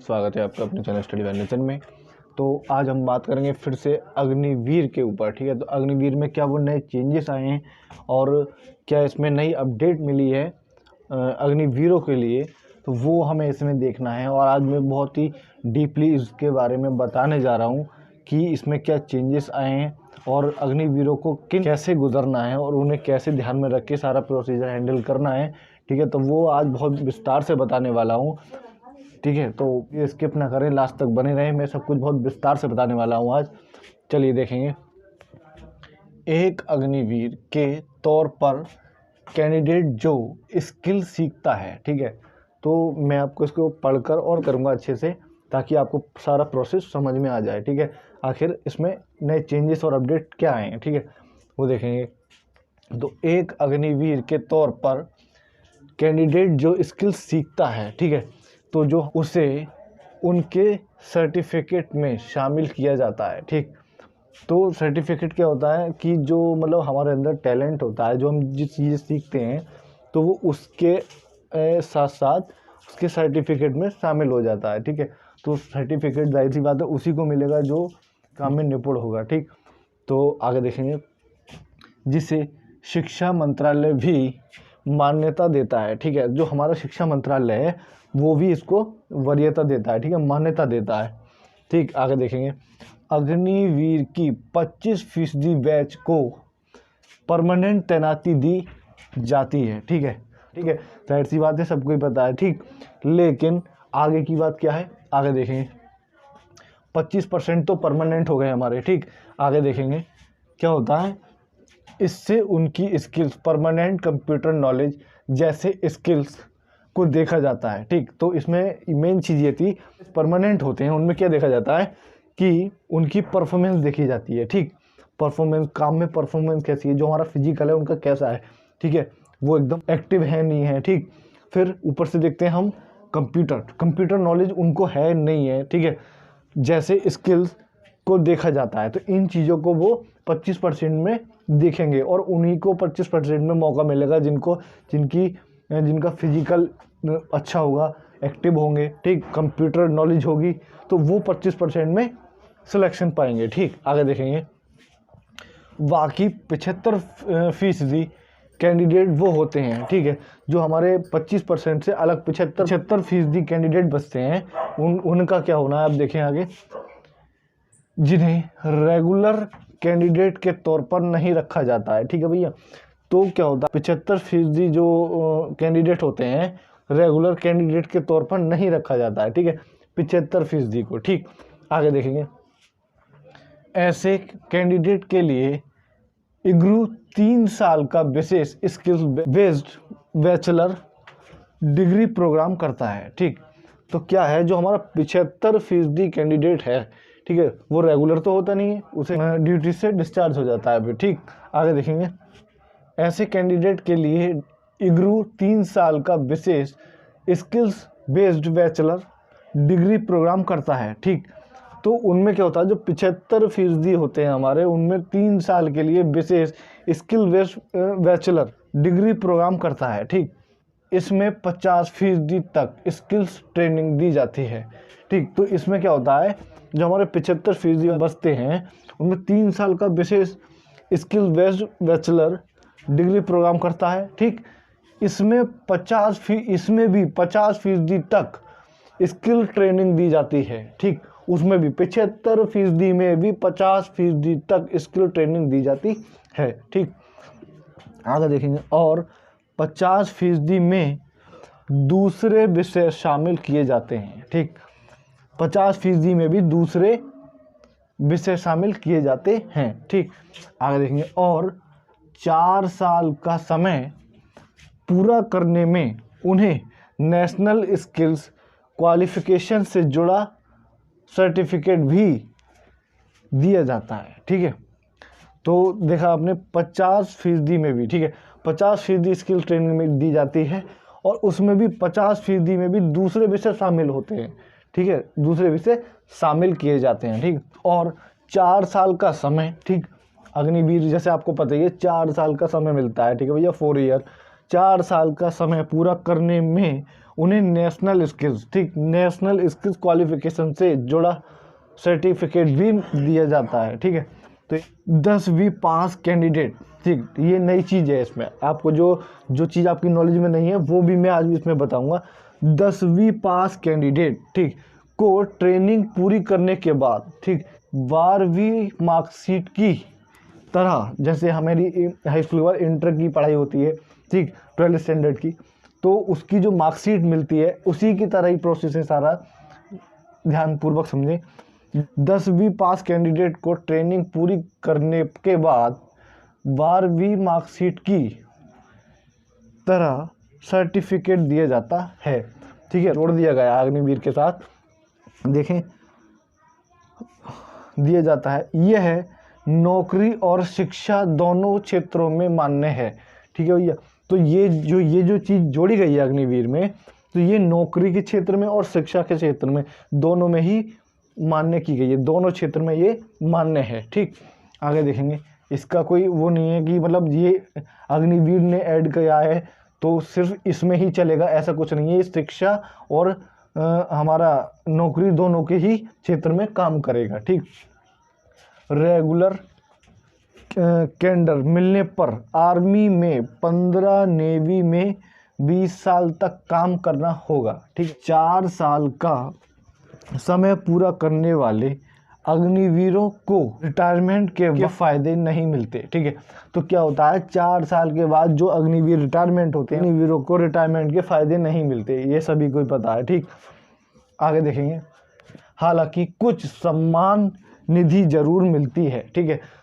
स्वागत है आपका अपने चैनल स्टडी बाय नेचर में। तो आज हम बात करेंगे फिर से अग्निवीर के ऊपर। ठीक है, तो अग्निवीर में क्या वो नए चेंजेस आए हैं और क्या इसमें नई अपडेट मिली है अग्निवीरों के लिए, तो वो हमें इसमें देखना है। और आज मैं बहुत ही डीपली इसके बारे में बताने जा रहा हूँ कि इसमें क्या चेंजेस आए हैं और अग्निवीरों को कैसे गुजरना है और उन्हें कैसे ध्यान में रख के सारा प्रोसीजर हैंडल करना है। ठीक है, तो वो आज बहुत विस्तार से बताने वाला हूँ। ठीक है, तो ये स्किप ना करें, लास्ट तक बने रहें, मैं सब कुछ बहुत विस्तार से बताने वाला हूँ आज। चलिए देखेंगे। एक अग्निवीर के तौर पर कैंडिडेट जो स्किल सीखता है, ठीक है, तो मैं आपको इसको पढ़कर और करूँगा अच्छे से ताकि आपको सारा प्रोसेस समझ में आ जाए। ठीक है, आखिर इसमें नए चेंजेस और अपडेट क्या आए हैं, ठीक है, वो देखेंगे। तो एक अग्निवीर के तौर पर कैंडिडेट जो स्किल सीखता है, ठीक है, तो जो उसे उनके सर्टिफिकेट में शामिल किया जाता है। ठीक, तो सर्टिफिकेट क्या होता है कि जो मतलब हमारे अंदर टैलेंट होता है, जो हम जिस चीज़ सीखते हैं, तो वो उसके साथ साथ उसके सर्टिफिकेट में शामिल हो जाता है। ठीक है, तो सर्टिफिकेट जाहिर सी बात है उसी को मिलेगा जो काम में निपुण होगा। ठीक, तो आगे देखेंगे। जिसे शिक्षा मंत्रालय भी मान्यता देता है। ठीक है, जो हमारा शिक्षा मंत्रालय है वो भी इसको वरीयता देता है। ठीक है, मान्यता देता है। ठीक, आगे देखेंगे। अग्निवीर की 25% बैच को परमानेंट तैनाती दी जाती है। ठीक है, ठीक है, जाहिर सी बात है सबको ही पता है। ठीक, लेकिन आगे की बात क्या है, आगे देखेंगे। 25% तो परमानेंट हो गए हमारे। ठीक, आगे देखेंगे क्या होता है। इससे उनकी स्किल्स, परमानेंट कंप्यूटर नॉलेज जैसे स्किल्स को देखा जाता है। ठीक, तो इसमें मेन चीज़ ये थी, परमानेंट होते हैं उनमें क्या देखा जाता है कि उनकी परफॉर्मेंस देखी जाती है। ठीक, परफॉर्मेंस, काम में परफॉर्मेंस कैसी है, जो हमारा फिजिकल है उनका कैसा है, ठीक है, वो एकदम एक्टिव है नहीं है। ठीक, फिर ऊपर से देखते हैं हम कंप्यूटर नॉलेज उनको है नहीं है। ठीक है, जैसे स्किल्स को देखा जाता है। तो इन चीज़ों को वो 25% में देखेंगे और उन्हीं को 25% में मौका मिलेगा जिनका फिजिकल अच्छा होगा, एक्टिव होंगे, ठीक, कंप्यूटर नॉलेज होगी, तो वो 25% में सिलेक्शन पाएंगे। ठीक, आगे देखेंगे। बाकी 75% कैंडिडेट वो होते हैं, ठीक है, जो हमारे 25% से अलग 75% कैंडिडेट बचते हैं। उनका क्या होना है, अब देखें आगे। जिन्हें रेगुलर कैंडिडेट के तौर पर नहीं रखा जाता है। ठीक है भैया, तो क्या होता है, 75% जो कैंडिडेट होते हैं रेगुलर कैंडिडेट के तौर पर नहीं रखा जाता है। ठीक है, 75% को। ठीक, आगे देखेंगे। ऐसे कैंडिडेट के लिए इग्रू 3 साल का विशेष skills based bachelor degree program करता है। ठीक, तो क्या है, जो हमारा 75% कैंडिडेट है, ठीक है, वो रेगुलर तो होता नहीं है, उसे ड्यूटी से डिस्चार्ज हो जाता है अभी। ठीक, आगे देखेंगे। ऐसे कैंडिडेट के लिए इग्रू 3 साल का विशेष skills based bachelor degree program करता है। ठीक, तो उनमें क्या होता है, जो 75% होते हैं हमारे, उनमें 3 साल के लिए विशेष skill based bachelor degree program करता है। ठीक, इसमें 50% तक स्किल्स ट्रेनिंग दी जाती है। ठीक, तो इसमें क्या होता है, जो हमारे 75% बचते हैं उनमें 3 साल का विशेष skill based bachelor degree program करता है। ठीक, इसमें भी 50% तक स्किल ट्रेनिंग दी जाती है। ठीक, उसमें भी 75% में भी 50% तक स्किल ट्रेनिंग दी जाती है। ठीक, आगे देखेंगे। और 50% में दूसरे विषय शामिल किए जाते हैं। ठीक, 50% में भी दूसरे विषय शामिल किए जाते हैं। ठीक, आगे देखेंगे। और 4 साल का समय पूरा करने में उन्हें नेशनल स्किल्स क्वालिफिकेशन से जुड़ा सर्टिफिकेट भी दिया जाता है। ठीक है, तो देखा आपने 50% में भी, ठीक है, 50% स्किल ट्रेनिंग में दी जाती है और उसमें भी 50% में भी दूसरे विषय शामिल होते हैं। ठीक है, दूसरे विषय शामिल किए जाते हैं। ठीक, और 4 साल का समय, ठीक, अग्निवीर जैसे आपको पता ही है 4 साल का समय मिलता है। ठीक है भैया, 4 ईयर 4 साल का समय पूरा करने में उन्हें नेशनल स्किल्स, ठीक, नेशनल स्किल्स क्वालिफिकेशन से जुड़ा सर्टिफिकेट भी दिया जाता है। ठीक है, तो 10वीं पास कैंडिडेट, ठीक, ये नई चीज़ है इसमें। आपको जो चीज़ आपकी नॉलेज में नहीं है वो भी मैं आज भी इसमें बताऊंगा। 10वीं पास कैंडिडेट, ठीक, को ट्रेनिंग पूरी करने के बाद, ठीक, 12वीं मार्कशीट की तरह, जैसे हमारी हाई स्कूल के बाद इंटर की पढ़ाई होती है, ठीक, 12th स्टैंडर्ड की, तो उसकी जो मार्कशीट मिलती है उसी की तरह ही प्रोसेस है सारा, ध्यानपूर्वक समझें। 10वीं पास कैंडिडेट को ट्रेनिंग पूरी करने के बाद 12वीं मार्कशीट की तरह सर्टिफिकेट दिया जाता है। ठीक है, जोड़ दिया गया अग्निवीर के साथ, देखें, दिया जाता है। यह नौकरी और शिक्षा दोनों क्षेत्रों में मान्य है। ठीक है भैया, तो ये जो चीज़ जोड़ी गई है अग्निवीर में, तो ये नौकरी के क्षेत्र में और शिक्षा के क्षेत्र में दोनों में ही मान्य की गई है, दोनों क्षेत्र में ये मान्य है। ठीक, आगे देखेंगे, इसका कोई वो नहीं है कि मतलब ये अग्निवीर ने ऐड किया है तो सिर्फ इसमें ही चलेगा, ऐसा कुछ नहीं है। ये शिक्षा और हमारा नौकरी दोनों के ही क्षेत्र में काम करेगा। ठीक, रेगुलर कैडर मिलने पर आर्मी में 15, नेवी में 20 साल तक काम करना होगा। ठीक, 4 साल का समय पूरा करने वाले अग्निवीरों को रिटायरमेंट के फायदे नहीं मिलते। ठीक है, तो क्या होता है, 4 साल के बाद जो अग्निवीर रिटायरमेंट होते हैं, अग्निवीरों को रिटायरमेंट के फायदे नहीं मिलते, ये सभी को पता है। ठीक, आगे देखेंगे, हालांकि कुछ सम्मान निधि जरूर मिलती है। ठीक है,